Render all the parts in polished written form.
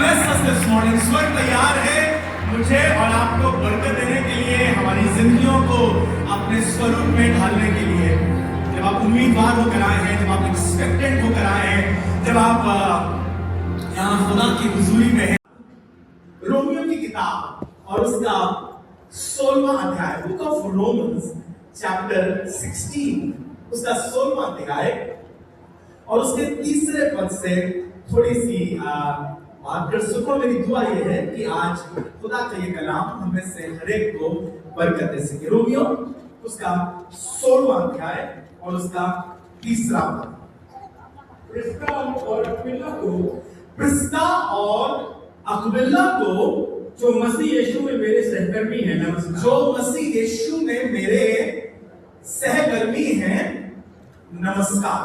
bless us this morning. स्वर्ग तैयार है मुझे और आपको बरकत देने के लिए, हमारी जिंदगियों को अपने स्वरूप में ढालने के लिए। जब आप उम्मीदवार होकर आए हैं, जब आप एक्सपेक्टेंट होकर आए हैं, जब आप यहाँ खुदा की हुजूरी में हैं। रोमियो की किताब और उसका 16वां अध्याय, बुक ऑफ रोमन्स चैप्टर 16, उसका 16वां अध्याय और उसके तीसरे पद से थोड़ी सी बात कर सकूं। मेरी दुआ यह है कि आज खुदा का ये कलाम हमें से हर एक को बरकत दे सके। रोमियो उसका 16वां अध्याय और उसका तीसरा पद। प्रिस्का और अक्विला को जो मसीह यीशु में मेरे सहकर्मी हैं, नमस्कार। जो मसीह यीशु में मेरे सहकर्मी हैं, नमस्कार।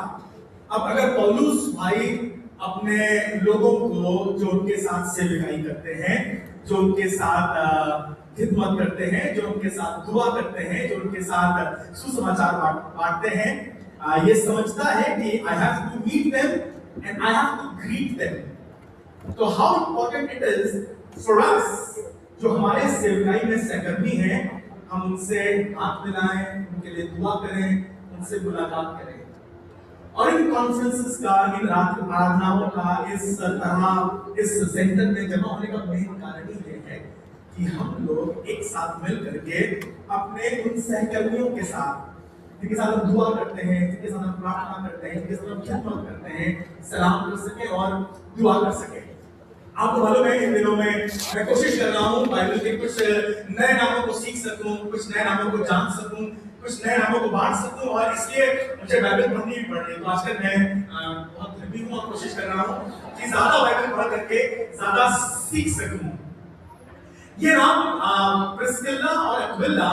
अब अगर पौलुस भाई अपने लोगों को जो उनके साथ सेवकाई करते हैं, जो उनके साथ खिदमत करते हैं, जो उनके साथ दुआ करते हैं, जो उनके साथ सुसमाचार बांटते हैं, ये समझता है कि I have to meet them and I have to greet them. तो how important it is for us, जो हमारे सेवकाई में सहकर्मी हैं, हम उनसे हाथ मिलाएं, उनके लिए दुआ करें, उनसे मुलाकात करें। और इन कॉन्फ्रेंसेस का, इन रात आराधनाओं का, इस सेंटर में जमा होने का मेन कारण ही ये है कि हम लोग एक साथ मिल करके अपने उन सहकर्मियों के साथ, जिनके साथ हम दुआ करते हैं, जिनके साथ हम प्रार्थना करते हैं, जिनके साथ हम खिदमत करते हैं, सलाम कर सके और दुआ कर सके। आपको मालूम है इन दिनों में मैं कोशिश कर रहा हूँ बाइबल के कुछ नए नामों को सीख सकूं, कुछ नए नामों को जान सकूं, कुछ नए नामों को बांट सकूं, और इसलिए मुझे बाइबल पढ़नी भी पड़ रही है। तो आजकल मैं बहुत धर्मी हूँ और कोशिश कर रहा हूँ कि ज्यादा बाइबल पढ़ करके ज्यादा सीख सकूं। ये नाम प्रिस्किला और अक्विला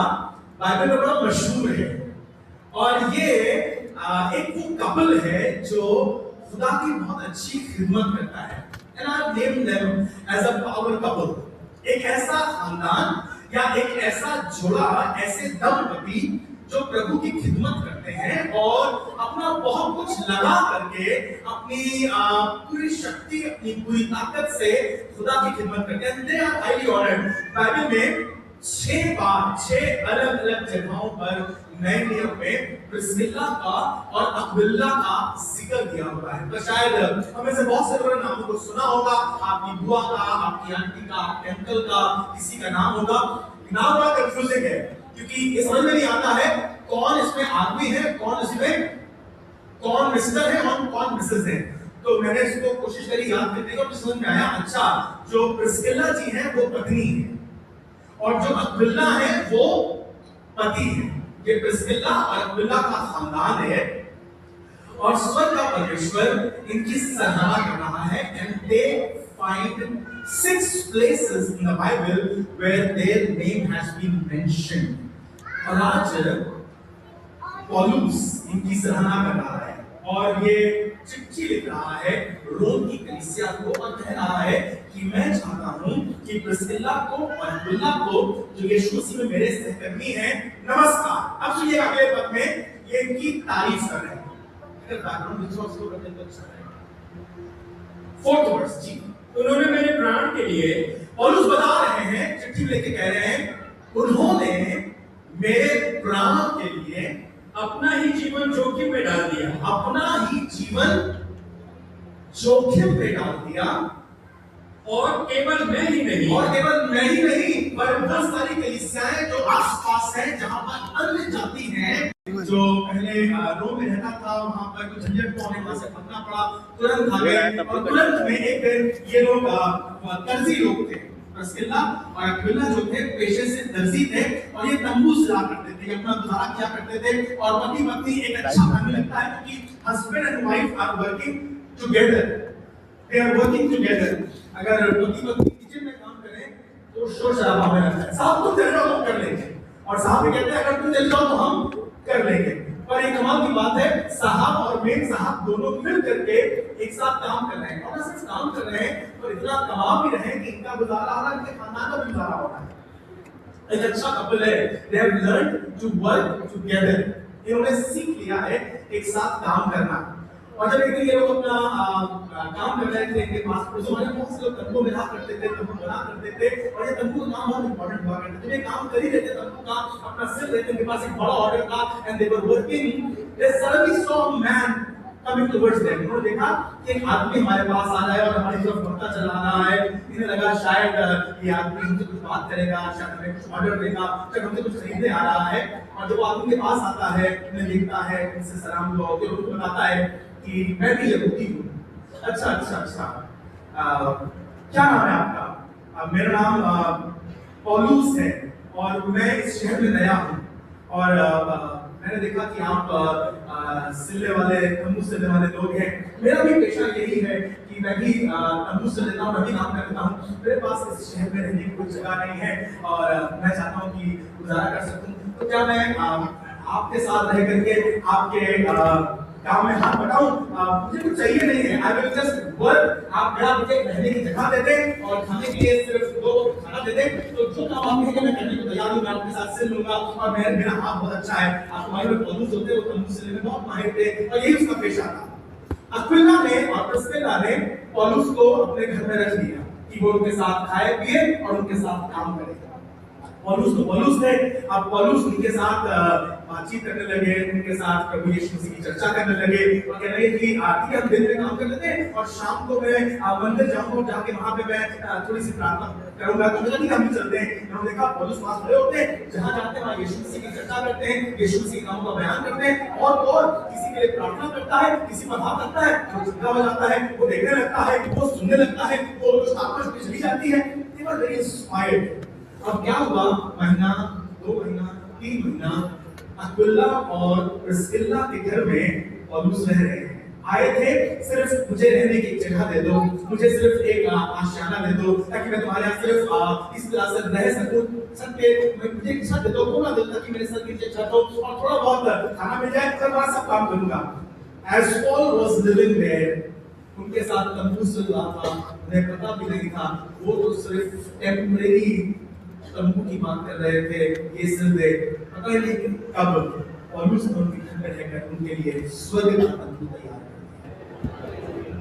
बाइबल में बड़ा मशहूर है, और ये एक वो कपल है जो खुदा की बहुत अच्छी खिदमत करता है। And I name them as a power couple. एक ऐसा खानदान या एक ऐसा जोड़ा, ऐसे दंपति जो प्रभु की खिदमत करते हैं और अपना बहुत कुछ लगा करके अपनी पूरी शक्ति, अपनी पूरी ताकत से खुदा की खिदमत करते हैं। They are highly honored. Bible में 6 बार 6 अलग अलग जगहों पर नए नियम में प्रिस्किला का और अक्विला का जिक्र दिया हुआ है। तो शायद हमें से बहुत से लोगों ने नामों को सुना होगा, आपकी बुआ का, आपकी आंटी का, आपके अंकल का, किसी का नाम होगा। नाम बड़ा कंफ्यूजिंग है क्योंकि ये समझ में नहीं आता है कौन इसमें आदमी है, कौन मिस्टर है और कौन मिसेस है। तो मैंने इसको कोशिश करी याद करने की और समझ में आया, अच्छा जो प्रिस्किला जी हैं वो पत्नी है और जो अक्विला है वो पति है। ये प्रिस्किला और अक्विला का खानदान है और स्वर्ग का परमेश्वर इनकी सराहना कर रहा है। And they find 6 places in the Bible where their name has been mentioned. और आज पौलुस इनकी सराहना कर रहा है और ये चिट्ठी लिख रहा है रोम की कलीसिया को और कह रहा है कि मैं चाहता हूं कि प्रिस्किला को और अक्विला को, जो यीशु मसीह में मेरे सहकर्मी हैं, नमस्कार। अब सुनिए अगले पद में ये इनकी तारीफ कर रहे हैं। अगर बैकग्राउंड रिसोर्स को रखें तो अच्छा रहेगा। 4th वर्स जी, उन्होंने मेरे प्राण के लिए, पौलुस बता रहे हैं, चिट्ठी लेके कह रहे हैं, उन्होंने मेरे प्राण के लिए अपना ही जीवन जोखिम में डाल दिया। अपना ही जीवन जोखिम में डाल दिया। और केवल मैं ही नहीं, पर बहुत सारी कलीसियाएं जो आसपास हैं, जहां पर अन्य जाति हैं, जो पहले रोम में रहता था, वहां पर कुछ झंझट होने, वहां से भागना पड़ा, तुरंत भागे और तुरंत में एक दिन ये लोग दर्जी लोग थे। प्रिस्किला और अक्विला जो थे पेशे से दर्जी थे और ये तंबू सिला करते थे, अपना गुजारा किया करते थे। और पति पत्नी एक अच्छा फैमिली लगता है क्योंकि husband and wife are working together, they are working together. अगर पति पत्नी किचन में काम करें तो शोर शराबा होने लगता है, साहब तुम चल जाओ तो कर लेंगे, और साहब भी कहते हैं अगर तुम चल जाओ तो हम कर लेंगे। पर एक कमाल की बात है, साहब और मेन साहब दोनों मिल करके एक साथ काम कर रहे हैं, और सिर्फ काम कर रहे हैं और इतना कमा भी रहे हैं कि इनका गुजारा हो रहा है, इनके खानदान का भी गुजारा हो रहा है। एक अच्छा कपल है, they have learned to work together। इन्होंने सीख लिया है एक साथ काम करना। और जब एक दिन ये लोग अपना काम कर रहे थे इनके पास, उस जमाने में बहुत से लोग तंबू में रहा करते थे, तंबू बना करते थे, और ये तंबू का काम बहुत इंपॉर्टेंट हुआ करता था। जब ये काम कर ही रहे थे तंबू का, अपना सिर रहे थे, उनके पास एक बड़ा ऑर्डर था, and they were working, they suddenly saw a man coming towards them. उन्होंने देखा कि एक आदमी हमारे पास आ रहा है और हमारी तरफ बढ़ता चला रहा है। इन्हें लगा शायद ये आदमी हमसे कुछ बात करेगा, शायद हमें कुछ ऑर्डर देगा, शायद हमसे कुछ खरीदने आ रहा है। और जब वो आदमी के पास आता है, उन्हें देखता है, उनसे सलाम दुआ होती है, उनको बताता है कि मैं भी यहूदी हूँ। अच्छा अच्छा अच्छा, क्या नाम है आपका? मेरा नाम पौलुस है और मैं इस शहर में नया हूँ, और मैंने देखा कि आप सिलने वाले, तंबू सिलने वाले लोग हैं। मेरा भी पेशा यही है कि मैं भी तंबू सिल लेता हूँ, मैं भी काम करता हूँ। मेरे पास इस शहर में रहने की कोई जगह नहीं है और मैं चाहता हूँ कि गुजारा कर सकूँ। तो क्या मैं आपके साथ रह करके आपके काम में हाथ बढ़ाऊं? मुझे कुछ चाहिए नहीं है, आई विल जस्ट वर्क। आप मेरा मुझे रहने की जगह दे दें और खाने के लिए सिर्फ 2 खाना दे दें, तो जो काम आप कहेंगे मैं करने को तैयार हूं। मैं आपके साथ सिल लूंगा, और मेरा हाथ बहुत अच्छा है। आप हमारे में पौलुस होते, वो तंबू सिलने में बहुत माहिर थे और यही उसका पेशा था। अक्विला ने और प्रिस्किला ने पौलुस को अपने घर में रख लिया कि वो उनके साथ खाए पिए और उनके साथ काम करे। पौलुस तो पौलुस थे, अब पौलुस उनके साथ बातचीत करने लगे, उनके साथ प्रभु यीशु मसीह की चर्चा करने लगे और कह रहे कि ठीक है, हम दिन में काम कर लेते हैं और शाम को मैं मंदिर जाऊंगा, जाके वहां पे मैं थोड़ी सी प्रार्थना करूंगा। तो मुझे नहीं, हम भी चलते हैं। उन्होंने देखा पौलुस पास खड़े होते हैं, जहां जाते हैं वहां यीशु मसीह की चर्चा करते हैं, यीशु मसीह के नामों का बयान करते हैं, और किसी के लिए प्रार्थना करता है, किसी पर हाथ रखता है, वो जिंदा हो जाता है, वो देखने लगता है, वो सुनने लगता है, वो आत्मा चली जाती है। दे वर वेरी इंस्पायर्ड। अब क्या हुआ, महीना 2 महीना 3 महीना अक्विला और प्रिस्किला के घर में पौलुस रह रहे हैं। आए थे सिर्फ मुझे रहने की जगह दे दो, मुझे सिर्फ एक आशियाना दे दो, ताकि मैं तुम्हारे यहाँ सिर्फ इस तरह से रह सकूं, सबके मुझे एक छत दे दो, पूरा दिन ताकि मेरे सर के नीचे छत हो और थोड़ा बहुत खाना मिल जाए, फिर मैं सब काम करूंगा। As Paul was living there, उनके साथ तंबू सिल रहा था, उन्हें पता भी नहीं था, वो तो सिर्फ टेम्परेरी तंबू की बात कर रहे थे, ये सिल दे, पता ही नहीं कब पौलुस ने उनके घर में रहकर उनके लिए स्वर्ग का तंबू तैयार कर दिया।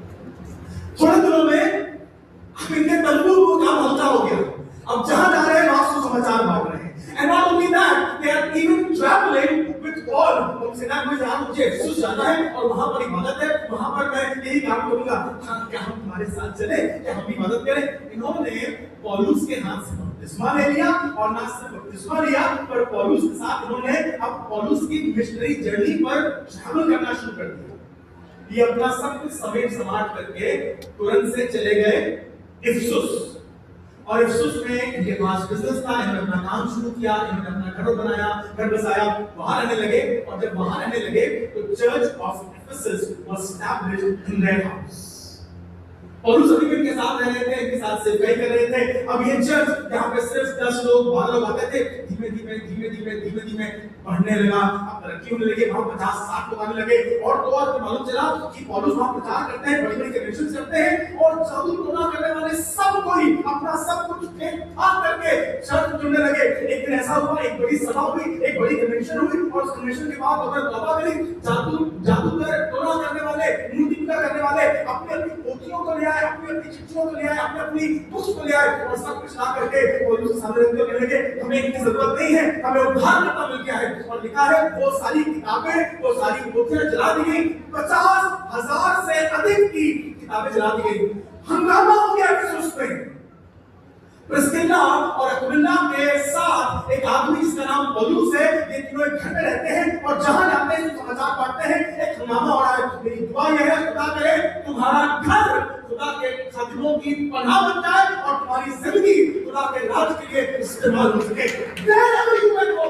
थोड़े दिनों में इनके तंबू को काम हल्का हो गया। अब जहां जा रहे हैं वहां सुसमाचार बांट रहे हैं। And not only that, they are even traveling with Paul. उनसे ना मुझे जहाँ मुझे इफिसुस जाना है और वहां पर इबादत है, वहां पर मैं यही काम करूंगा। क्या हम तुम्हारे साथ चले? क्या हम भी मदद करें? इन्होंने पौलुस के हाथ से बपतिस्मा ले लिया, और ना सिर्फ बपतिस्मा लिया पर पौलुस के साथ इन्होंने अब पौलुस की मिशनरी जर्नी पर ट्रैवल करना शुरू कर दिया। ये अपना सब कुछ समेट समाट करके तुरंत से चले गए इफिसुस, और इफिसुस में इनके पास बिजनेस था, इन्होंने अपना काम शुरू किया, इन्होंने अपना घर बनाया, घर बसाया, वहां रहने लगे। और जब वहां रहने लगे तो church of Ephesus was established in their house. पौलुस अभी भी इनके साथ रह रहे थे, इनके साथ सेवकाई कर रहे थे। अब ये चर्च जहां पे सिर्फ 10 लोग 12 लोग आते थे, धीमे धीमे बढ़ने लगा। अब तरक्की होने लगी, वहां 50-60 लोग आने लगे, और मालूम चला कि पौलुस वहां प्रचार करते हैं, बड़ी-बड़ी कन्वेंशन करते हैं, और जादू टोना करने वाले सब कोई अपना सब कुछ फेंक फाड़ करके चर्च में जुड़ने लगे। एक दिन ऐसा हुआ, एक बड़ी सभा हुई, एक बड़ी कन्वेंशन हुई, और उस कन्वेंशन के बाद उन्होंने तौबा करी। जादूगर, टोना करने वाले, मूर्ति पूजा करने वाले अपनी अपनी पोथियों को ले आए, अपनी अपनी चिट्ठियों को ले आए, अपनी अपनी बुक्स को ले आए, और सब कुछ ला करके पौलुस के सामने रख दिया। कहने लगे हमें इतनी जरूरत नहीं है, हमें उद्धारकर्ता मिल गया है। और लिखा है वो सारी किताबें, वो सारी पोथियां जला दी गई, 50,000 से अधिक की किताबें जला दी गई। हंगामा हो गया इफिसुस में। प्रिस्किला और अक्विला के साथ एक आदमी जिसका नाम पौलुस है, ये तीनों एक घर में रहते हैं, और जहां जाते हैं समाचार बांटते हैं, एक हंगामा हो रहा है। मेरी दुआ यह है, खुदा करे तुम्हारा घर खुदा के खादिमों की पनाह बन जाए, और तुम्हारी जिंदगी खुदा के राज के लिए इस्तेमाल हो सके। Wherever you may go,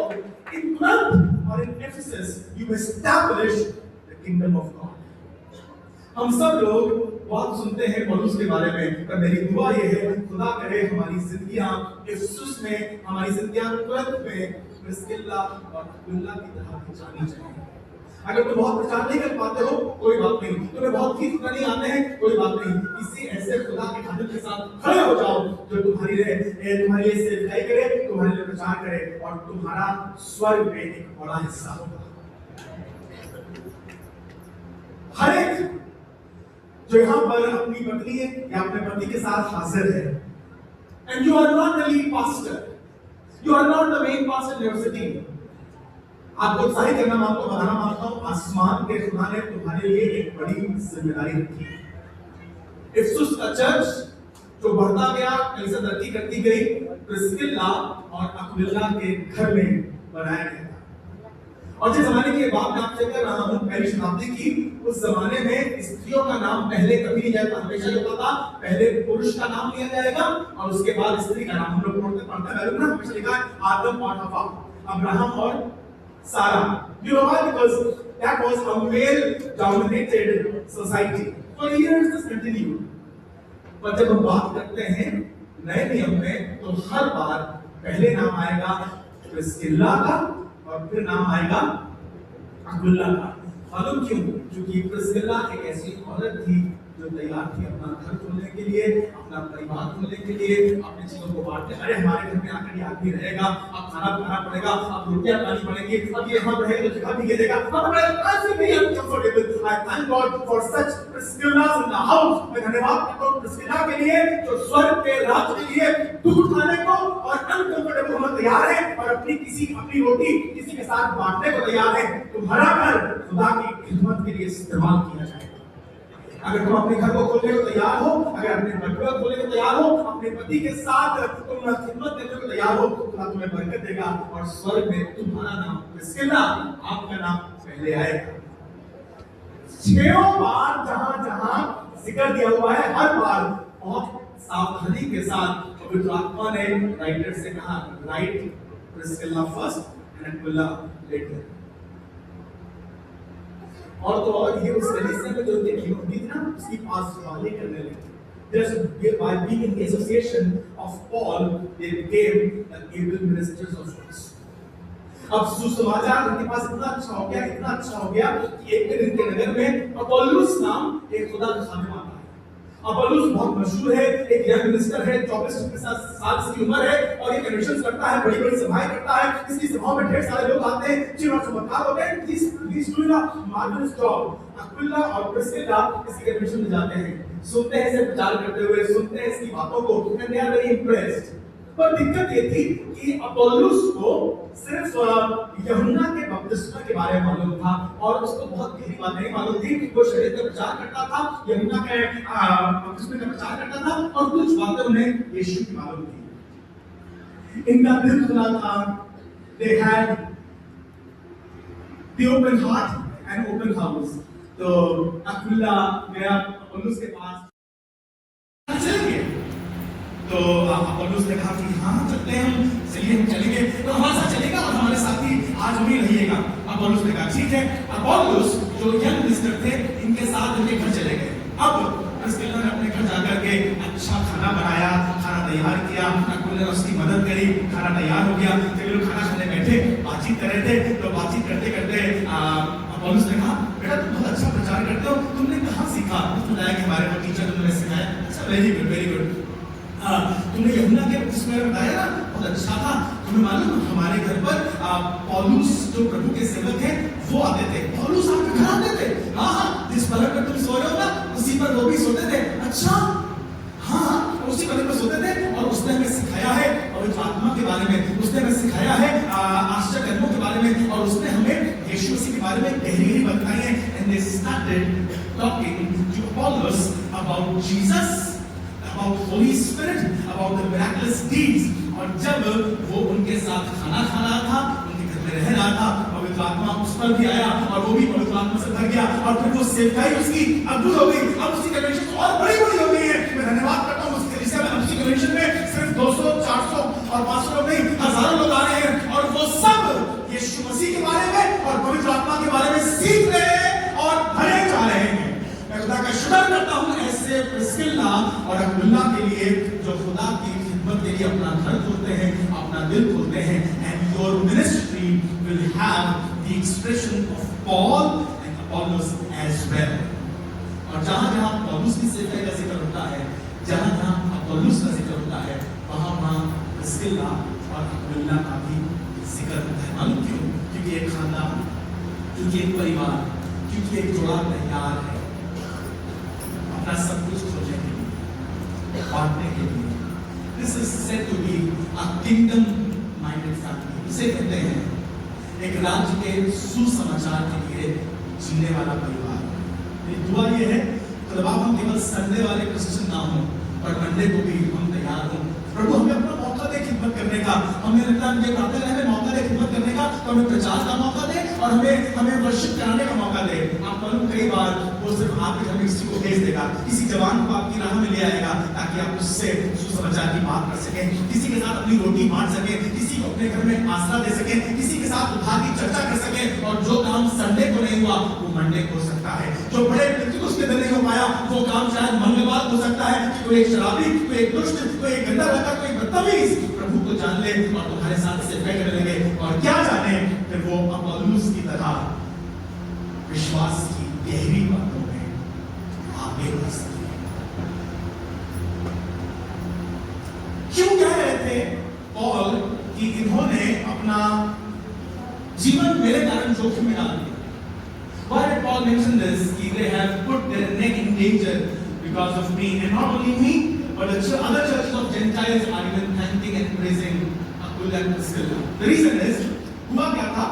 in Corinth or in Ephesus, you establish the kingdom of God. हम सब लोग बहुत सुनते हैं पौलुस के बारे में, पर मेरी दुआ यह है खुदा करे हमारी जिंदगियां इफिसुस में, हमारी जिंदगियां कुरिन्थ में प्रिस्किला और अक्विला की तरह जानी चाहिए। अगर तुम बहुत प्रचार नहीं कर पाते हो कोई बात नहीं, तुम्हें बहुत गीत गाने आते हैं कोई बात नहीं, किसी ऐसे खुदा के खादिम के साथ खड़े हो जाओ जो तुम्हारे लिए सेवकाई करे, तुम्हारे लिए प्रचार करे, और तुम्हारा स्वर्ग में एक बड़ा हिस्सा होगा। हर एक जो यहाँ पर अपनी पत्नी या अपने पति के साथ हाजिर है। And you are not the lead pastor, you are not the main pastor in your city. आपको उत्साहित करना, मैं आपको बताना मांगता हूं, आसमान के खुदा ने तुम्हारे लिए एक बड़ी जिम्मेदारी रखी है। इफिसुस का चर्च जो बढ़ता गया, कलीसिया तरक्की करती गई, प्रिस्किल्ला और अक्विला के घर में बनाया गया। और जिस जमाने की बात मैं आपसे कर रहा हूं, पहली शताब्दी की, उस जमाने में स्त्रियों का नाम पहले कभी नहीं जाता, हमेशा होता था पहले पुरुष का नाम लिया जाएगा और उसके बाद स्त्री का नाम। हम लोग पढ़ते हैं ना, हमेशा लिखा है आदम और हवा, अब्राहम और सारा। You know why? Because that was a male-dominated society. For years this continued. पर जब हम बात करते हैं नए नियम में, तो हर बार पहले नाम आएगा प्रिस्किल्ला का और फिर नाम आएगा अक्विला का। मालूम क्यों? क्योंकि प्रिस्किल्ला एक ऐसी औरत थी जो तैयार थी अपना घर खोलने के लिए, अपना परिवार खोलने के लिए, अपनी चीजों को बांटने। अरे हमारे घर में आकर ये आदमी रहेगा, अब खाना बनाना पड़ेगा, अब रोटियां खानी पड़ेगी, अब ये यहाँ रहेगा तो जगह भी गिरेगा, I thank God for such Priscillas in the house. मैं धन्यवाद करता हूँ प्रिस्किल्ला के लिए जो स्वर्ग के राज्य के लिए दुख उठाने को और अनकंफर्टेबल होना तैयार है और अपनी रोटी किसी के साथ बांटने को तैयार है। तुम्हारा घर खुदा की खिदमत के लिए इस्तेमाल किया जाएगा। अगर तुम अपने घर को खोलने को तैयार हो, अगर अपने बटुआ खोलने को तैयार हो, अपने पति के साथ तुम खिदमत देने को तैयार हो, तो खुदा तुम्हें बरकत देगा और स्वर्ग में तुम्हारा नाम प्रिस्किल्ला, आपका नाम पहले आएगा। 6 बार जहां जिक्र दिया हुआ है, हर बार बहुत सावधानी के साथ पवित्र आत्मा ने राइटर से कहा, write Priscilla first and Aquila later. और तो और ये उस कलीसिया में जो होती थी ना, उसकी पासवानी करने लगी। Just by being in the association of Paul, they became the able ministers of Christ. अब सुसमाचार उनके पास इतना अच्छा हो गया कि एक दिन इनके नगर में अपोलोस नाम एक खुदा का खादिम आता है। अपोलोस बहुत मशहूर है, एक यंग मिनिस्टर है, 24 साल की उम्र है और ये कन्वेंशन करता है, बड़ी सभाएं करता है। इसकी सभाओं में ढेर सारे लोग आते हैं, चिर और चमत्कार होते हैं। These two marvelous job, Aquila और प्रिस्किल्ला इसकी कन्वेंशन में जाते हैं, सुनते हैं इसे प्रचार करते हुए, सुनते हैं इसकी बातों को, and they are very impressed। पर दिक्कत ये थी कि अपोलोस को सिर्फ यूहन्ना के बपतिस्मा के बारे में मालूम था और उसको बहुत गहरी बात नहीं मालूम थी। वो शरीर का प्रचार करता था, यूहन्ना के बपतिस्मा का प्रचार करता था और कुछ बातें उन्हें यीशु की मालूम थी। इनका दिल खुला था, they had the open heart and open house। तो अक्विला गया अपोलोस के पास, तो अपोलोस ने कहा कि हाँ चलते हैं हम, चलिए हम चलेंगे, तो हमारे साथ चलेगा और हमारे साथ ही आज भी रहिएगा। अपोलोस ने कहा ठीक है। अपोलोस जो यंग मिनिस्टर थे, इनके साथ उनके घर चले गए। अब प्रिस्किल्ला ने अपने घर जाकर के अच्छा खाना बनाया, खाना तैयार किया, अक्विला ने उसकी मदद करी, खाना तैयार हो गया। जब लोग खाना खाने बैठे, बातचीत कर रहे थे, तो बातचीत करते करते अपोलोस ने कहा, बेटा तुम बहुत अच्छा प्रचार करते हो, तुमने कहाँ सीखा? उसने बताया कि हमारे को टीचर तुमने सिखाया। अच्छा, वेरी गुड वेरी गुड। तुमने यूहन्ना के बपतिस्मा में बताया ना, बहुत अच्छा था। तुम्हें मालूम हमारे घर पर पौलुस जो प्रभु के सेवक हैं वो आते थे, पौलुस आपके घर आते थे? हाँ, जिस पलंग पर तुम सो रहे हो ना, उसी पर वो भी सोते थे। अच्छा, हाँ, उसी पलंग पर सोते थे और उसने हमें सिखाया है पवित्र आत्मा के बारे में, उसने हमें सिखाया है आश्चर्य कर्मों के बारे में और उसने हमें यीशु मसीह के बारे में गहरी बात बताई है। And they started talking to Apollos about Jesus, about Holy Spirit, about the miraculous deeds। और जब वो उनके साथ खाना खा रहा था, उनके घर में रह रहा था, पवित्र आत्मा उस पर भी आया और वो भी पवित्र आत्मा से भर गया और फिर वो सेवकाई उसकी अद्भुत हो गई। अब उसकी कन्वेंशन और बड़ी हो गई है। मैं धन्यवाद करता हूँ उस कलीसिया में, उसकी कन्वेंशन में सिर्फ 200, 400 और 500 लोग नहीं, हजारों लोग आ रहे हैं और वो सब यीशु मसीह के बारे में और पवित्र आत्मा के बारे में सीख रहे हैं और भरे जा रहे हैं। मैं खुदा का शुक्र करता हूँ ऐसे प्रिस्किल्ला और अक्विला के लिए जो खुदा की खिदमत के लिए अपना घर खोलते हैं, अपना दिल खोलते हैं। And your ministry will have the expression of Paul and Apollos as well. और जहां जहां पौलुस की सेवा का जिक्र होता है, जहां जहां अपोलोस का जिक्र होता है, वहां वहां प्रिस्किल्ला और अक्विला का भी जिक्र होता है। मालूम क्यों? क्योंकि एक खानदान, क्योंकि एक परिवार, क्योंकि एक जोड़ा तैयार है अपना बांटने के लिए। This is said to be a kingdom minded family. इसे कहते हैं एक राज्य के सुसमाचार के लिए जीने वाला परिवार। मेरी दुआ ये है कि अब हम केवल संडे वाले क्रिश्चियन ना हो, पर मंडे को भी हम तैयार हों। प्रभु हमें अपना मौका दे खिदमत करने का। हमें लगता है मुझे प्रार्थना है, हमें मौका दे खिदमत करने का, तो हमें प्रचार का मौका दे और हमें वर्शिप कराने का मौका दे। आप मालूम कई बार वो सिर्फ आपके घर में किसी को भेज देगा, किसी जवान को आपकी राह में ले आएगा ताकि आप उससे सुसमाचार की बात कर सकें, किसी के साथ अपनी रोटी बांट सकें, किसी को अपने घर में आसरा दे सकें, किसी के साथ उद्धार की चर्चा कर सकें। और जो काम संडे को नहीं हुआ वो मंडे को हो सकता है, जो बड़े उसके दिन नहीं हो पाया वो काम शायद मंगलवार हो सकता है। कोई एक शराबी, कोई एक दुष्ट, कोई एक गंदा लड़का, कोई बदतमीज प्रभु को जान ले और तुम्हारे साथ सेवकाई करने लगे, और क्या जाने फिर वो पौलुस की तरह विश्वास की गहरी बातों में आगे बढ़ सके। क्यों कह रहे थे पौल कि इन्होंने अपना जीवन मेरे कारण जोखिम में डाल दिया? Why did Paul mention this? They have put their neck in danger because of me, and not only me, but the other churches of Gentiles are even thanking and praising Aquila and Priscilla. The reason is, हुआ क्या था?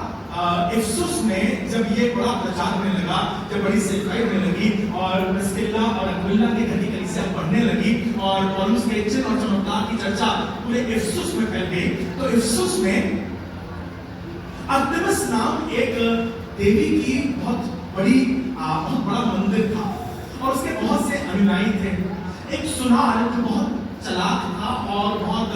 इफिसुस में जब ये बड़ा प्रचार होने लगा, जब बड़ी सेवकाई होने लगी और प्रिस्किल्ला और अक्विला के घर की कलीसिया बढ़ने लगी और पौलुस के चिन्ह और चमत्कार की चर्चा पूरे इफिसुस में फैल गई, तो इफिसुस में अर्तेमिस नाम एक देवी की बहुत बड़ा मंदिर था और उसके बहुत से अनुयायी थे। एक सुनार जो बहुत चालाक था और बहुत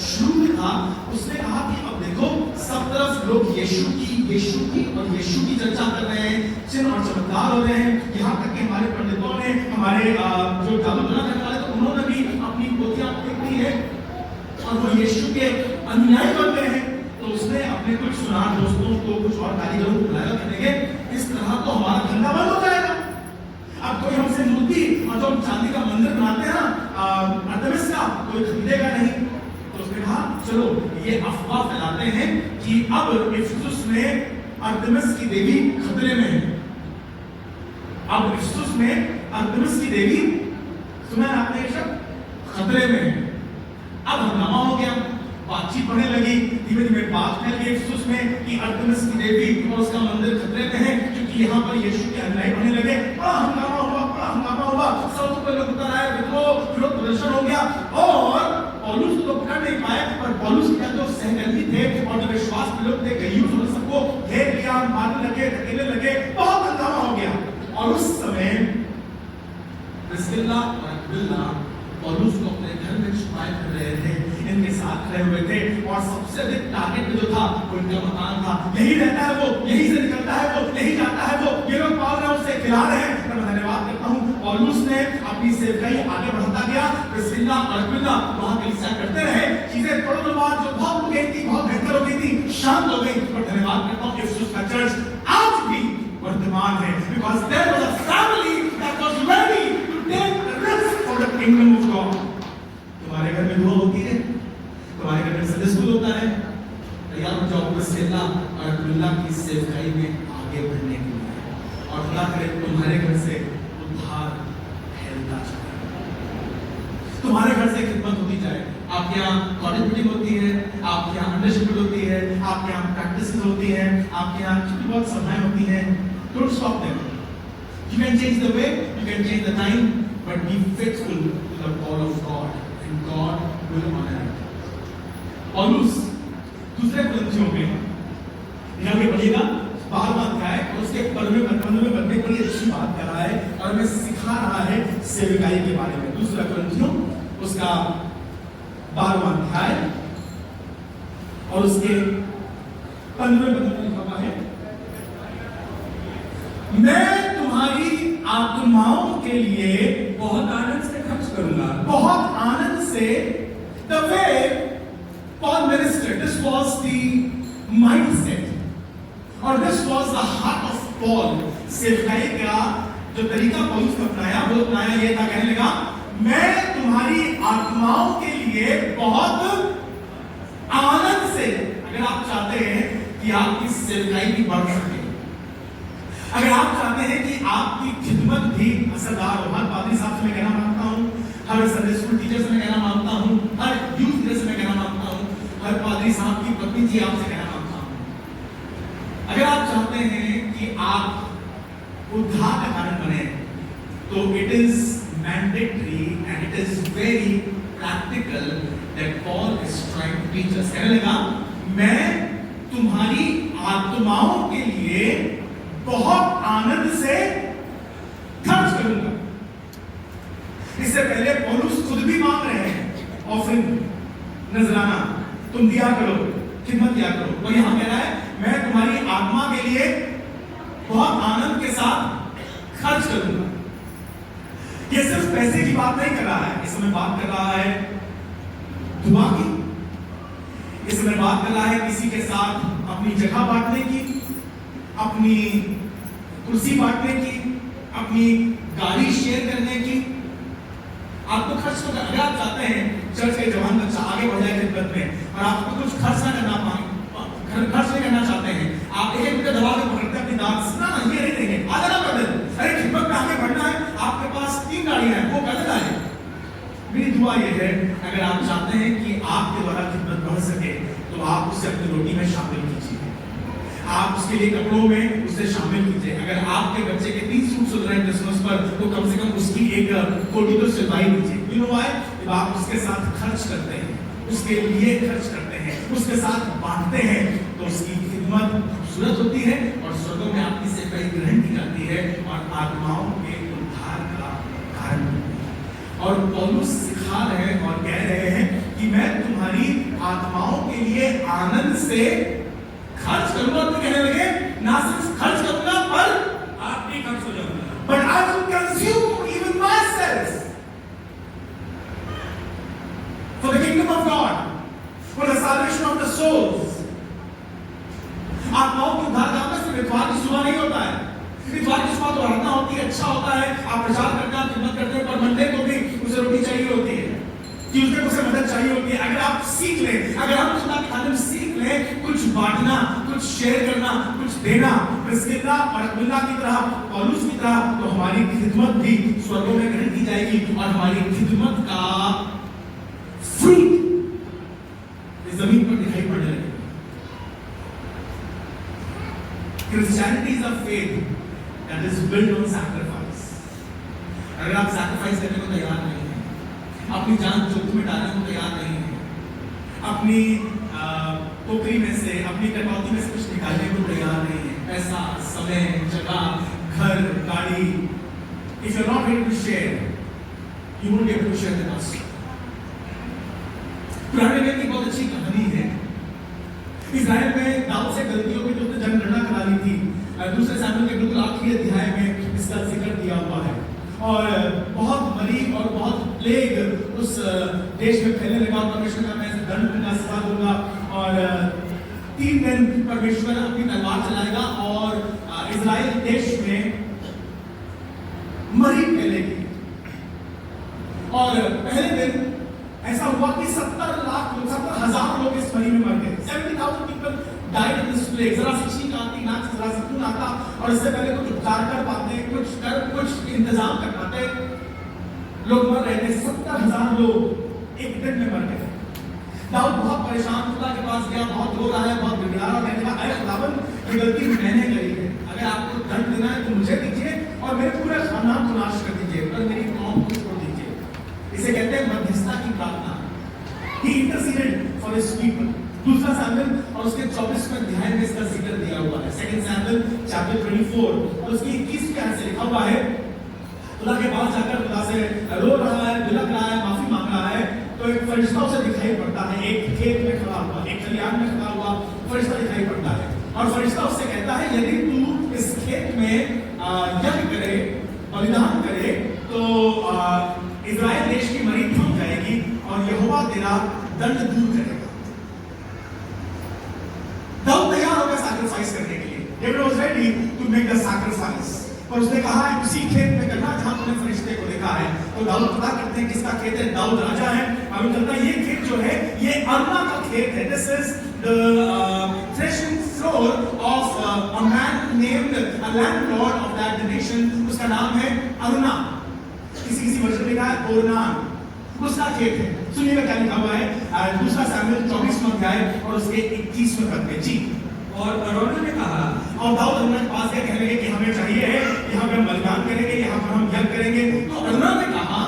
शूर था, उसने कहा कि अब देखो सब तरफ लोग यीशु की चर्चा कर रहे हैं, चिन्ह और चमत्कार हो रहे हैं, यहाँ तक कि हमारे पंडितों ने, हमारे जो जादू करने वाले थे उन्होंने भी अपनी पोतियां फेंक दी है और वो यीशु के अनुयायी बन गए हैं। तो उसने अपने कुछ सुनार दोस्तों को, कुछ और कारीगरों को बुलाया, कहेंगे इस तरह तो हमारा धंधा बंद हो जाएगा। अब कोई हमसे मूर्ति और जो चांदी का मंदिर बनाते हैं अर्तेमिस का, कोई खरीदेगा नहीं। तो उसने कहा चलो ये अफवाह फैलाते हैं कि अब इफिसुस में अर्तेमिस की देवी खतरे में है। अब इफिसुस में अर्तेमिस की देवी, सुना आपने ये शब्द, खतरे में है। अब हंगामा हो गया, बातचीत बढ़ने लगी, धीमे धीमे बात फैल गई इफिसुस में कि अर्तेमिस की देवी और उसका मंदिर खतरे में है, क्योंकि यहाँ पर यीशु के अनुयायी बढ़ने लगे। बड़ा हंगामा हुआ, सब पर लोग उतर आए, विरोध प्रदर्शन हो गया और पौलुस को तो पकड़ नहीं पाए, पर पौलुस के जो सहकर्मी थे और जो विश्वास के लोग थे, गयुस और सबको घेर लिया, मारने लगे, धकेलने लगे, बहुत हंगामा हो गया। और उस समय प्रिस्किल्ला और अक्विला पौलुस को अपने घर में छुपाए कर रहे थे, इनके साथ खड़े हुए थे और सबसे अधिक टारगेट जो था वो इनका मकान था। यही रहता है वो, यही से निकलता है वो, यही जाता है वो, ये लोग पाल रहे हैं, उससे खिला रहे हैं। मैं धन्यवाद करता हूँ पौलुस ने अपनी सेवकाई आगे बढ़ाता गया। प्रिस्किल्ला और अक्विला वहां कलीसिया करते रहे, चीजें थोड़ी देर बाद जो बहुत हो गई थी, बहुत भयंकर हो गई थी, शांत हो गई। पर धन्यवाद करता हूँ इफिसुस का चर्च आज भी वर्तमान है, because there was a family that was ready to take the risk for the kingdom of God. तुम्हारे घर में दुआ होती है, तुम्हारे घर में संडे स्कूल होता है, तैयार हो जाओ प्रिस्किल्ला और अक्विला की सेवकाई में आगे बढ़ने के लिए, और खुदा करे तुम्हारे घर से उद्धार फैलता जाए, तुम्हारे घर से खिदमत होती जाए। आपके यहाँ कॉलेज मीटिंग होती है, आपके यहाँ अंडरशिप होती है, आपके यहाँ प्रैक्टिस होती है, आपके यहाँ छोटी बहुत सभाएं होती हैं। Don't stop them. You can change the way, you can change the time, but be faithful to the call of God, and God will honor it. पौलुस दूसरे ग्रंथियों में यहाँ पे पढ़िएगा 12वां अध्याय और उसके 15वें पद में बड़ी अच्छी बात कर रहा है और हमें सिखा रहा है सेवकाई के बारे में। दूसरा ग्रंथियों उसका 12वां अध्याय और उसके 15वें पद में लिखा है, मैं तुम्हारी आत्माओं के लिए बहुत आनंद से खर्च करूंगा। बहुत आनंद से। The way Paul ministered, this was the mindset और this was the heart of Paul. सेवकाई का जो तरीका पौलुस ने अपनाया वो अपनाया ये था, कहने लगा मैं तुम्हारी आत्माओं के लिए बहुत आनंद से। अगर आप चाहते हैं कि आपकी सेवकाई भी बढ़ सके, अगर आप चाहते हैं कि आपकी खिदमत भी असरदार हो, हर पादरी साहब से मैं कहना चाहता हूं, हर संडे स्कूल टीचर से मैं कहना मांगता हूँ, हर यूथ लीडर से मैं कहना मांगता हूँ, हर पादरी साहब की पत्नी जी आपसे कहना मांगता हूँ, अगर आप चाहते हैं कि आप उद्धार का कारण बने, तो it is mandatory and it is very practical that Paul is trying to teach us. कहने लगा, मैं तुम्हारी आत्माओं के लिए बहुत आनंद से खर्च करूंगा। इससे पहले पौलुस खुद भी मांग रहे हैं ऑफरिंग, नजराना, तुम दिया करो, खिदमत दिया करो, और यहां कह रहा है मैं तुम्हारी आत्मा के लिए बहुत आनंद के साथ खर्च करूंगा। ये सिर्फ पैसे की बात नहीं कर रहा है, इस समय बात कर रहा है दुआ की, इस समय बात कर रहा है किसी के साथ अपनी जगह बांटने की, अपनी कुर्सी बांटने की, अपनी गाड़ी शेयर करने की। आपको खर्च तो, अगर आप चाहते हैं चर्च के जवान बच्चा आगे बढ़ जाए खिदमत में और आपको कुछ खर्च ना करना खर्च नहीं करना चाहते हैं, आप एक रुपया दबा के पकड़ते अपनी दांत ना ये नहीं देंगे, आधा ना पैदल, अरे खिदमत में आगे बढ़ना है, आपके पास 3 गाड़ियां हैं, वो पैदल आए। मेरी दुआ ये है, अगर आप चाहते हैं कि आपके द्वारा खिदमत बढ़ सके, तो आप उसे अपनी रोटी में शामिल कीजिए, आप उसके लिए कपड़ों में उसे शामिल कीजिए। अगर आपके बच्चे के 3 सूट सिल रहे हैं क्रिसमस पर, तो कम से कम उसकी एक कोटी तो सिलवाई दीजिए। You know why? जब आप उसके साथ खर्च करते हैं, उसके लिए खर्च करते हैं, उसके साथ बांटते हैं, तो उसकी खिदमत खूबसूरत होती है और स्वर्गों में आपकी सेवाई ग्रहण की जाती है और आत्माओं के उद्धार का कारण बनती है। और पौलुस सिखा रहे हैं और कह रहे हैं कि मैं तुम्हारी आत्माओं के लिए आनंद से खर्च करूंगा। तो कहने लगे, ना सिर्फ खर्च करूंगा पर आप भी खर्च हो जाऊंगा, but I will consume even myself for the kingdom of God, for the salvation of the souls. आत्माओं के उद्धार का सिर्फ इतवार की सुबह नहीं होता है, इतवार की सुबह तो आराधना होती है, अच्छा होता है, आप प्रचार करते हैं, खिदमत करते हैं, पर मंडे को भी उसे रोटी चाहिए होती है, ट्यूसडे को उसे मदद चाहिए होती है। अगर आप सीख लें, अगर हम खुदा के खाने में सीख लें कुछ बांटना, कुछ शेयर करना, कुछ देना, प्रिस्किल्ला और अक्विला की तरह, पौलुस की तरह, तो हमारी खिदमत भी स्वर्गों में ग्रहण की जाएगी और हमारी खिदमत का फ्रूट इस जमीन पर दिखाई पड़ने लगेगा। Christianity is a faith that is built on sacrifice. अगर आप sacrifice करने को तैयार नहीं हैं, अपनी जान जोखिम में डालने को तैयार नहीं हैं, अपनी टोकरी में से, अपनी कटौती में से कुछ निकालने को तैयार नहीं हैं, पैसा, समय, जगह, घर, गाड़ी, if you're not ready to share, you won't be able to share the gospel. पुराने में एक बहुत अच्छी कहानी है। इस्राएल में दाऊद से गलतियों की जो जनगणना करा ली थी, दूसरे सामुएल के बिल्कुल आखिरी अध्याय में इसका जिक्र दिया हुआ है, और बहुत मरी और बहुत प्लेग उस देश में फैलने लगा। परमेश्वर का मैं दंड दूंगा, सजा दूंगा, और 3 दिन परमेश्वर अपनी तलवार चलाएगा और इस्राएल देश में मरी फैलेगी। और पहले दिन ऐसा हुआ कि 70,000 लोग इस मरी में मर गए। 70,000 people died in this plague। जरा सी छींक आती, नाक से जरा सा खून आता, और इससे पहले कुछ उपचार कर पाते, कुछ इंतजाम कर पाते, लोग मर रहे थे। 70,000 लोग एक दिन में मर गए। दाऊद बहुत परेशान, खुदा के पास गया, बहुत रो रहा है, बहुत गिड़गिड़ा रहा है, कहने लगा, अरे खुदावंद, ये गलती मैंने करी है, अगर आपको दंड देना है तो मुझे दीजिए और मेरे पूरे खानदान को नाश कर दीजिए, पर मेरी कौम को छोड़ दीजिए। इसे कहते हैं मध्यस्थता की प्रार्थना। He interceded for his people। दूसरा सामुएल और उसके 24वें अध्याय में इसका जिक्र दिया हुआ है, 2 Samuel chapter 24 और उसकी 21 आयत से लिखा हुआ है, खुदा के पास जाकर खुदा से रो रहा है, बिलख रहा है, माफी मांग रहा है, तो एक फरिश्ता उसे दिखाई पड़ता है, एक खेत में खड़ा हुआ, एक खलिहान में खड़ा हुआ फरिश्ता दिखाई पड़ता है, और फरिश्ता उससे कहता है, यदि तू इस खेत में यज्ञ करे, बलिदान करे, तो इस्राएल देश की मरी थम जाएगी और यहोवा तेरा दंड दूर करेगा। दाऊद तैयार हो गया सैक्रिफाइस करने के लिए। David was ready to make the sacrifice। और उसने कहा है उसी खेत में करना जहां तूने फरिश्ते को देखा है। तो दाऊद पता करते हैं किसका खेत है, दाऊद राजा है। मालूम चलता है ये खेत जो है ये अरुणा का खेत है। This is the threshing floor of a man named a landlord of that nation। उसका नाम है अरुणा, किसी वर्जन में लिखा है ओरनान। उसका खेत है। सुनिएगा क्या लिखा हुआ है, दूसरा सामुएल 24वां अध्याय और उसके 21वें पद में। जी, और अरौना ने कहा, और दाऊद अरौना के पास गए, कहने लगे कि हमें चाहिए है, यहाँ पे हम बलिदान करेंगे, यहाँ पर हम यज्ञ करेंगे। तो अरौना ने कहा,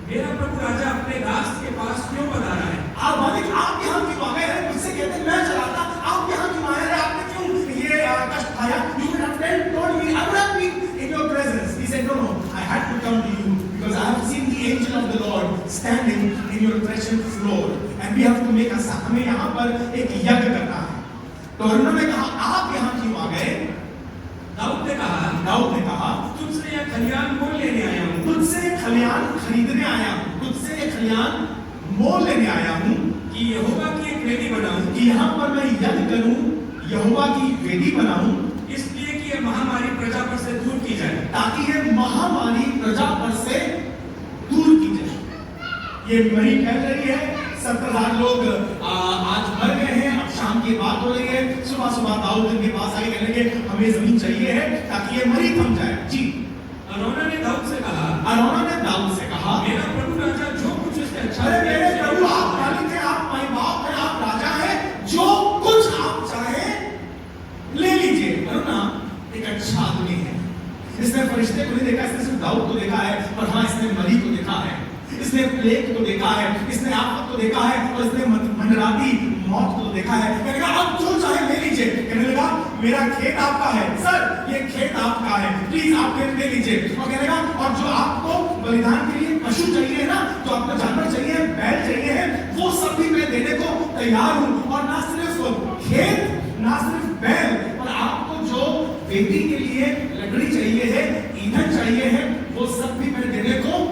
मेरा प्रभु राजा अपने दास के पास क्यों पधारा है? आप मालिक आप यहाँ क्यों आ गए हैं? मुझसे कहते मैं चलाता, आप यहाँ क्यों आए हैं? आपने क्यों ये कष्ट खाया? You would have told me, I would have been in your presence. He said, no, I had to come to you because I have seen the angel of the Lord standing in your threshing floor, and we have to make a sacrifice. हमें यहाँ पर एक यज्ञ करना है। तो उन्होंने कहा, आप यहाँ क्यों आ गए? दाऊद ने कहा, तुझसे यह खलियान मोल लेने आया हूँ। तुझसे खलियान खरीदने आया हूँ, तुझसे ये खलियान मोल लेने आया हूँ कि यहोवा की एक वेदी बनाऊं, कि यहाँ पर मैं यज्ञ करूँ, यहोवा की वेदी बनाऊं, इसलिए कि यह महामारी प्रजा पर से दूर की जाए, ताकि ये महामारी प्रजा पर से दूर की जाए। ये मरी फैल रही है, 70,000 लोग आज मर गए हैं। अब शाम की बात हो रही है, सुबह सुबह दाऊद उनके पास आके कहने लगे हमें जमीन चाहिए है ताकि ये मरी थम जाए। जी, अरौना ने दाऊद से कहा, मेरा प्रभु राजा जो कुछ इससे अच्छा अरे लगे मेरे उसे प्रभु, आप आप मालिक हैं, आप माई बाप हैं, आप राजा हैं, जो कुछ आप चाहे ले लीजिए। अरुणा एक अच्छा आदमी है, इसने फरिश्ते को नहीं देखा, इसने सिर्फ दाऊद को देखा है, और हाँ इसने मरी को देखा है, इसने प्लेग को देखा है, इसने आफत को देखा है, और इसने मंडराती मौत को देखा है। कहने लगा आप जो चाहे ले लीजिए। कहने लगा मेरा खेत आपका है सर, ये खेत आपका है, प्लीज आप खेत ले लीजिए। और कहने लगा और जो आपको बलिदान के लिए पशु चाहिए ना, जो आपको जानवर चाहिए, बैल चाहिए है, वो सब भी मैं देने को तैयार हूँ। और ना सिर्फ खेत, ना सिर्फ बैल, और आपको जो वेदी के लिए लकड़ी चाहिए है, ईंधन चाहिए है, वो सब भी मैं देने को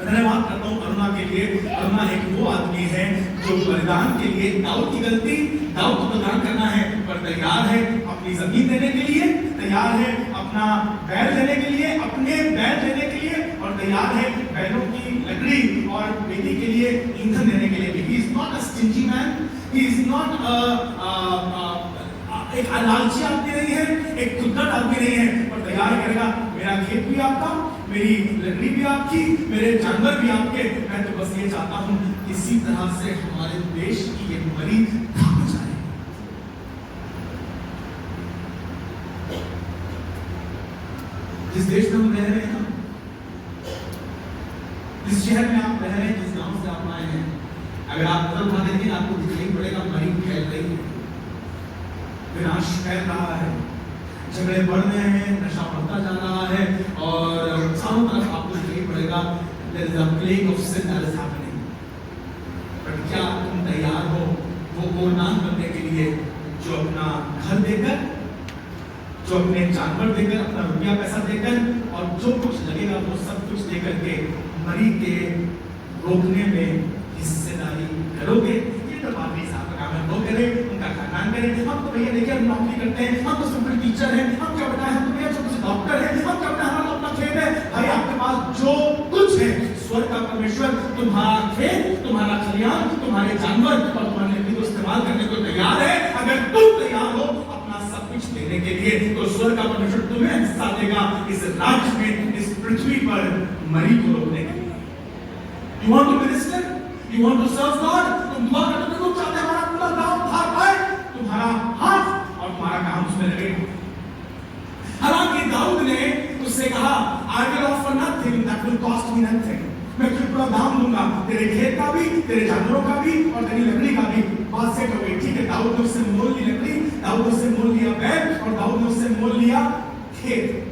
धन्यवाद करता हूं अरुणा के लिए। अरुणा एक वो आदमी है जो बलिदान के लिए दाऊद की गलती, दाऊद को बलिदान करना है पर तैयार है, अपनी जमीन देने के लिए तैयार है, अपना बैल देने के लिए, अपने बैल देने के लिए, और तैयार है बैलों की लकड़ी और वेदी के लिए ईंधन देने के लिए भी। He is not a stingy man, he is not एक लालची आदमी नहीं है, एक खुदगर्द आदमी नहीं है, और तैयार करेगा मेरा खेत भी आपका, मेरी लकड़ी भी आपकी, मेरे जानवर भी आपके। मैं तो बस ये चाहता हूं किसी तरह से हमारे देश की ये मरी थम जाए। जिस देश में हम रह रहे हैं, जिस शहर में आप रह रहे हैं, जिस गांव से आप आए हैं, अगर आप उधर उठा देंगे आपको दिखाई पड़ेगा मरी फैल रही है, विनाश फैल रहा है, झगड़े बढ़ रहे हैं, नशा बढ़ता जा रहा है, और चारों तरफ आपको दिखाई पड़ेगा there is a plague of sin that is happening। पर क्या तुम तैयार हो वो कुर्बान करने के लिए, जो अपना घर देकर, जो अपने जानवर देकर, अपना रुपया पैसा देकर, और जो कुछ लगेगा वो सब कुछ देकर के मरी के रोकने में हिस्सेदारी करोगे? ये तो पादरी साहब का काम है, वो करे, उनका खानदान करे। हम तो भैया देखिए हम नौकरी करते हैं, हम तो सिंपल टीचर हैं, हम क्या बताएं, हम तो भैया छोटे से डॉक्टर हैं, हम क्या बताएं, हमारा अपना खेत है। भाई आपके पास जो कुछ है, स्वर्ग का परमेश्वर तुम्हारा खेत, तुम्हारा खलियान, तुम्हारे जानवर और तुम्हारे लकड़ी को इस्तेमाल करने को तैयार है। अगर तुम तैयार हो अपना सब कुछ देने के लिए, तो स्वर्ग का परमेश्वर तुम्हें हिस्सा देगा इस राज्य में, इस पृथ्वी पर मरी को रोकने के लिए। You want to minister? You want to serve God? तुम दुआ करते हो, तुम चाहते हो हमारा पूरा गांव भाग पाए, तुम्हारा हाथ और तुम्हारा काम उसमें लगे। हालांकि दाऊद ने उससे कहा, I will offer nothing that will cost me nothing। मैं तुझे पूरा दाम दूंगा, तेरे खेत का भी, तेरे जानवरों का भी, और तेरी लकड़ी का भी। बात सेट हो गई, ठीक है। दाऊद ने उससे मोल ली लकड़ी, दाऊद ने उससे मोल लिया बैल, और दाऊद ने उससे मोल लिया खेत।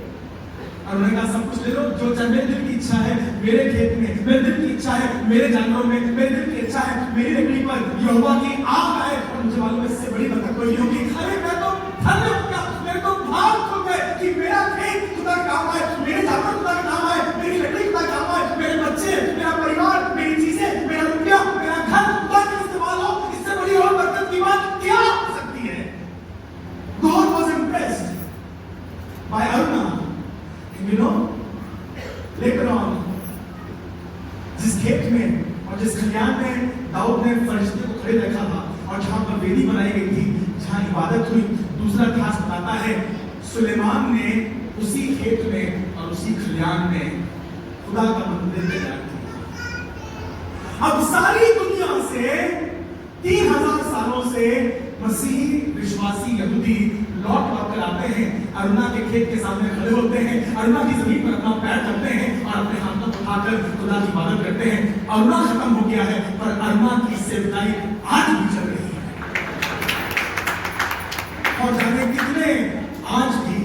और उन्होंने कहा सब कुछ ले लो, जो चाहे, मेरे दिल की इच्छा है मेरे खेत में, मेरे दिल की इच्छा है मेरे जानवरों में, मेरे दिल की इच्छा है मेरी लकड़ी पर यहोवा की आग आए। और मुझे मालूम है इससे बड़ी बरकत कोई नहीं होगी। अरे मैं तो धन्य हो गया, मेरे तो भाग खुल गए कि मेरा खेत खुदा का काम है, मेरे जानवर खुदा का काम है, मेरी लकड़ी खुदा का काम है, मेरे बच्चे, मेरा परिवार, मेरी चीजें, मेरा रुपया, मेरा घर खुदा का इस्तेमाल हो। इससे बड़ी और बरकत की बात क्या हो सकती है? God was impressed by Aruna। You know, later on, जिस खेत में और जिस खलियान में दाऊद ने फरिश्ते को खड़े रखा था, और जहां पर वेदी बनाई गई थी, जहां इबादत हुई, दूसरा इतिहास बताता है सुलेमान ने उसी खेत में और उसी खलियान में खुदा का मंदिर तैयार किया। अब सारी दुनिया से 3000 सालों से मसीही विश्वासी यहूदी लौट कर आते हैं, अरुणा के खेत के सामने खड़े होते हैं, अरुणा की जमीन पर अपना पैर रखते हैं और अपने हाथों को उठाकर खुदा की इबादत करते हैं। अरुणा खत्म हो गया है पर अरुणा की सेवकाई आज भी चल रही है। और जाने कितने आज भी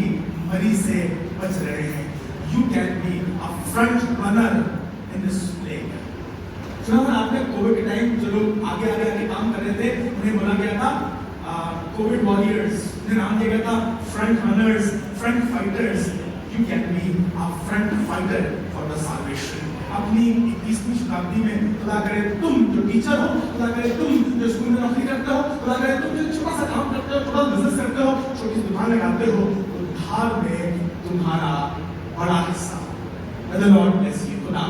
मरी से बच रहे हैं। You can be a front runner in this plague. सुना आपने कोविड के टाइम जो लोग आगे आगे आगे काम कर रहे थे उन्हें बोला गया था कोविड वॉरियर्स, उन्हें नाम दिया गया था front runners, front fighters. You can be a front fighter for the salvation. अपनी 21वीं शताब्दी में खुदा करे तुम जो टीचर हो, खुदा करे तुम जो स्कूल में नौकरी करते हो, खुदा करे तुम जो छोटा सा काम करते हो, छोटा बिजनेस करते हो, छोटी सी दुकान लगाते हो, उद्धार में तुम्हारा बड़ा हिस्सा। May the Lord bless you. खुदा